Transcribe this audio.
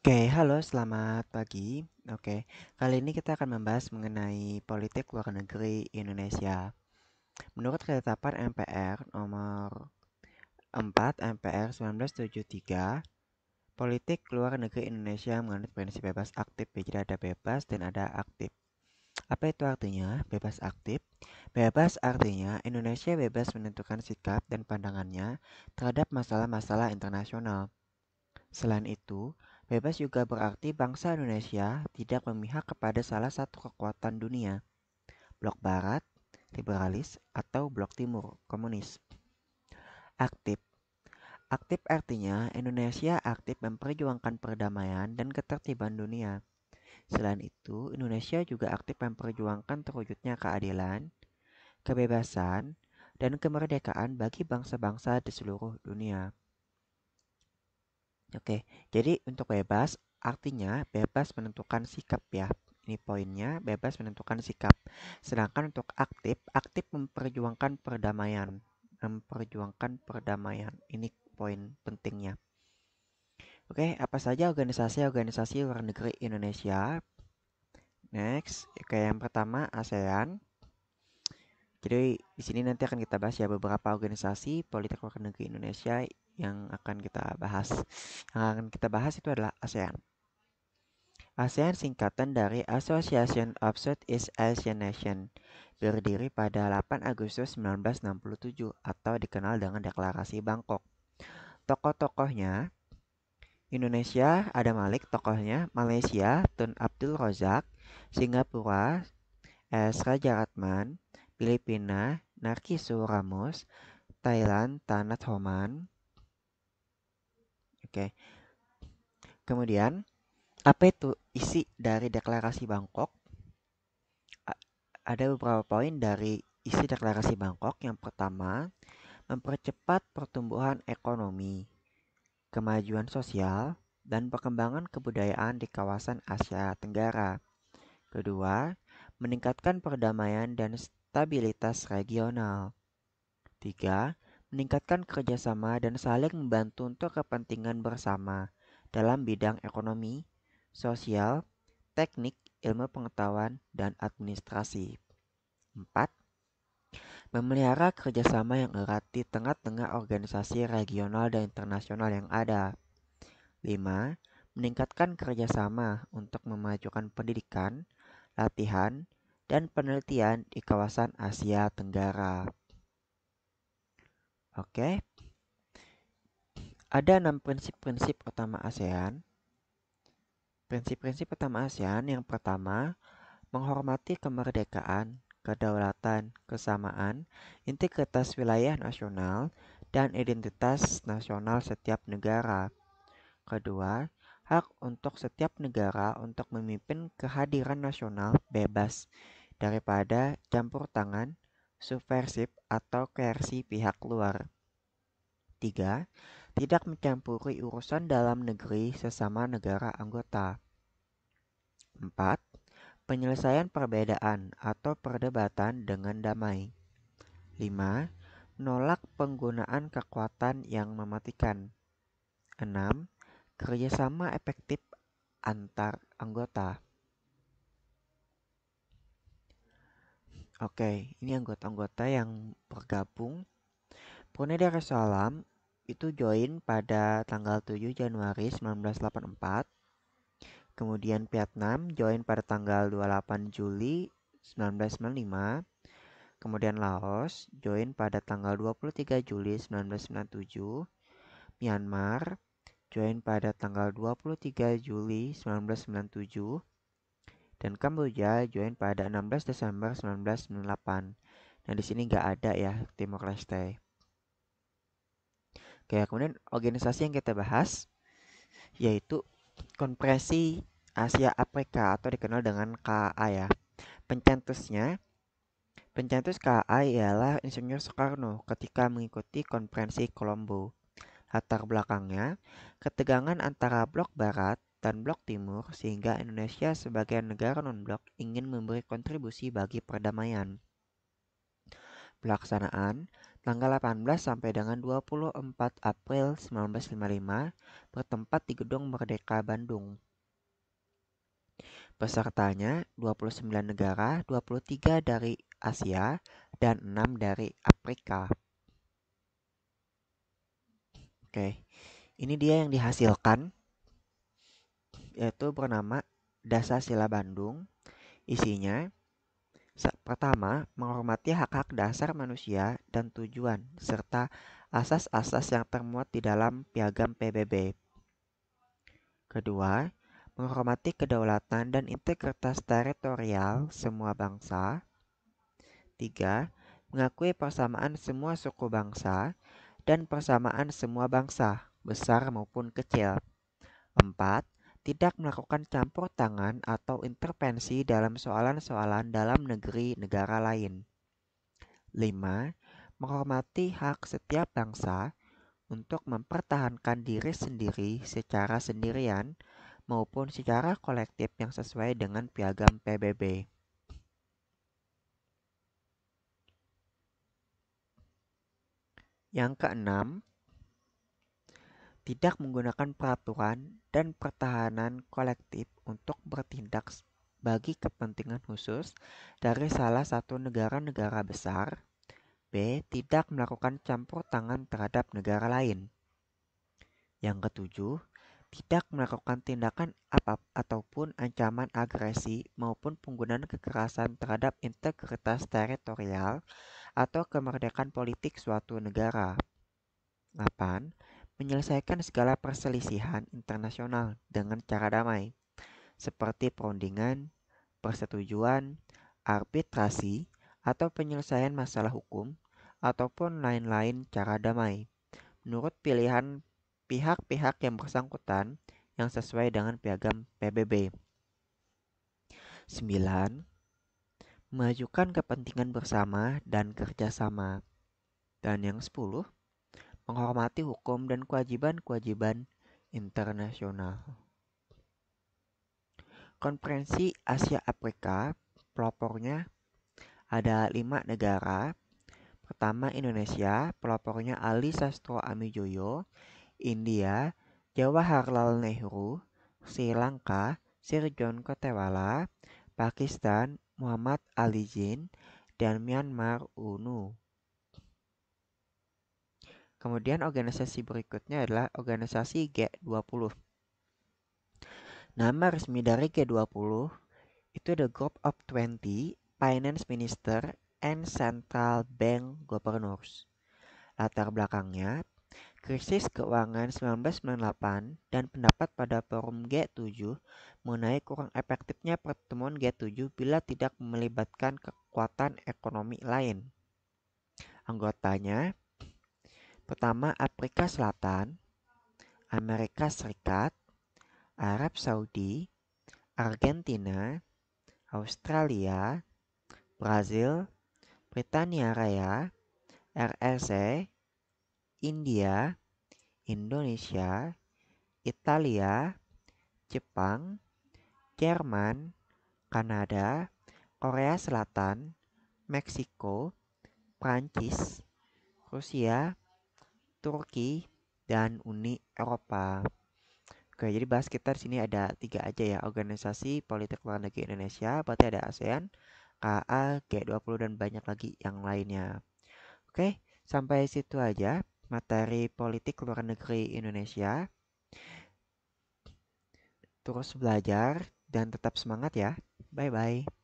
Oke, halo, selamat pagi. Oke, kali ini kita akan membahas mengenai politik luar negeri Indonesia. Menurut ketetapan MPR nomor 4 MPR 1973, politik luar negeri Indonesia menganut prinsip bebas aktif. Jadi ada bebas dan ada aktif. Apa itu artinya bebas aktif? Bebas artinya Indonesia bebas menentukan sikap dan pandangannya terhadap masalah-masalah internasional. Selain itu, bebas juga berarti bangsa Indonesia tidak memihak kepada salah satu kekuatan dunia, blok barat, liberalis, atau blok timur, komunis. Aktif. Aktif artinya Indonesia aktif memperjuangkan perdamaian dan ketertiban dunia. Selain itu, Indonesia juga aktif memperjuangkan terwujudnya keadilan, kebebasan, dan kemerdekaan bagi bangsa-bangsa di seluruh dunia. Oke, jadi untuk bebas artinya bebas menentukan sikap ya. Ini poinnya, bebas menentukan sikap. Sedangkan untuk aktif, aktif memperjuangkan perdamaian. Memperjuangkan perdamaian. Ini poin pentingnya. Oke, apa saja organisasi-organisasi luar negeri Indonesia? Next, oke, yang pertama ASEAN. Jadi di sini nanti akan kita bahas ya beberapa organisasi politik luar negeri Indonesia yang akan kita bahas. Yang akan kita bahas itu adalah ASEAN. ASEAN singkatan dari Association of Southeast Asian Nations, berdiri pada 8 Agustus 1967 atau dikenal dengan Deklarasi Bangkok. Tokoh-tokohnya Indonesia ada Malik tokohnya, Malaysia Tun Abdul Razak, Singapura S. Rajaratnam, Filipina Narkisu Ramos, Thailand Tanat Homan. Oke. Kemudian apa itu isi dari Deklarasi Bangkok? Ada beberapa poin dari isi Deklarasi Bangkok. Yang pertama, mempercepat pertumbuhan ekonomi, kemajuan sosial, dan perkembangan kebudayaan di kawasan Asia Tenggara. Kedua, meningkatkan perdamaian dan stabilitas regional. Tiga, meningkatkan kerjasama dan saling membantu untuk kepentingan bersama dalam bidang ekonomi, sosial, teknik, ilmu pengetahuan, dan administrasi. 4. Memelihara kerjasama yang erat di tengah-tengah organisasi regional dan internasional yang ada. 5. Meningkatkan kerjasama untuk memajukan pendidikan, latihan, dan penelitian di kawasan Asia Tenggara. Oke, ada 6 prinsip-prinsip utama ASEAN. Prinsip-prinsip utama ASEAN yang pertama, menghormati kemerdekaan, kedaulatan, kesamaan, integritas wilayah nasional, dan identitas nasional setiap negara. Kedua, hak untuk setiap negara untuk memimpin kehadiran nasional bebas daripada campur tangan, subversif, atau koersi pihak luar. Tiga, tidak mencampuri urusan dalam negeri sesama negara anggota. 4. Penyelesaian perbedaan atau perdebatan dengan damai. 5. Menolak penggunaan kekuatan yang mematikan. 6. Kerjasama efektif antar anggota. Oke, ini anggota-anggota yang bergabung. Brunei Darussalam itu join pada tanggal 7 Januari 1984. Kemudian Vietnam join pada tanggal 28 Juli 1995. Kemudian Laos join pada tanggal 23 Juli 1997. Myanmar join pada tanggal 23 Juli 1997. Dan Kamboja join pada 16 Desember 1998. Nah, di sini nggak ada ya Timor Leste. Oke, kemudian organisasi yang kita bahas yaitu Konferensi Asia Afrika atau dikenal dengan KAA ya. Pencetusnya, pencetus KAA ialah Insinyur Soekarno ketika mengikuti konferensi Kolombo. Latar belakangnya, ketegangan antara blok barat dan blok timur sehingga Indonesia sebagai negara non-blok ingin memberi kontribusi bagi perdamaian. Pelaksanaan tanggal 18 sampai dengan 24 April 1955 bertempat di Gedung Merdeka Bandung. Pesertanya 29 negara, 23 dari Asia, dan 6 dari Afrika. Oke, ini dia yang dihasilkan, yaitu bernama Dasar-Sila Bandung. Isinya, pertama, menghormati hak-hak dasar manusia dan tujuan, serta asas-asas yang termuat di dalam Piagam PBB. Kedua, menghormati kedaulatan dan integritas teritorial semua bangsa. Tiga, mengakui persamaan semua suku bangsa dan persamaan semua bangsa, besar maupun kecil. Empat, tidak melakukan campur tangan atau intervensi dalam soalan-soalan dalam negeri negara lain. 5. Menghormati hak setiap bangsa untuk mempertahankan diri sendiri secara sendirian maupun secara kolektif yang sesuai dengan Piagam PBB. Yang keenam, tidak menggunakan peraturan dan pertahanan kolektif untuk bertindak bagi kepentingan khusus dari salah satu negara-negara besar. B. Tidak melakukan campur tangan terhadap negara lain. Yang ketujuh, tidak melakukan tindakan ataupun ancaman agresi maupun penggunaan kekerasan terhadap integritas teritorial atau kemerdekaan politik suatu negara. 8. Menyelesaikan segala perselisihan internasional dengan cara damai, seperti perundingan, persetujuan, arbitrasi, atau penyelesaian masalah hukum, ataupun lain-lain cara damai, menurut pilihan pihak-pihak yang bersangkutan yang sesuai dengan Piagam PBB. 9. Memajukan kepentingan bersama dan kerjasama. Dan yang 10. Menghormati hukum dan kewajiban-kewajiban internasional. Konferensi Asia Afrika, pelopornya ada 5 negara. Pertama Indonesia, pelopornya Ali Sastro Amijoyo, India, Jawaharlal Nehru, Sri Lanka, Sir John Kotewala, Pakistan, Muhammad Ali Jin, dan Myanmar UNU. Kemudian organisasi berikutnya adalah organisasi G20. Nama resmi dari G20 itu The Group of 20 Finance Minister and Central Bank Governors. Latar belakangnya, krisis keuangan 1998 dan pendapat pada forum G7 mengenai kurang efektifnya pertemuan G7 bila tidak melibatkan kekuatan ekonomi lain. Anggotanya, pertama Afrika Selatan, Amerika Serikat, Arab Saudi, Argentina, Australia, Brazil, Britania Raya, RRC, India, Indonesia, Italia, Jepang, Jerman, Kanada, Korea Selatan, Meksiko, Prancis, Rusia, Turki, dan Uni Eropa. Oke, jadi bahas kita di sini ada 3 aja ya, organisasi politik luar negeri Indonesia, berarti ada ASEAN, KA, G20, dan banyak lagi yang lainnya. Oke, sampai situ aja materi politik luar negeri Indonesia. Terus belajar dan tetap semangat ya. Bye-bye.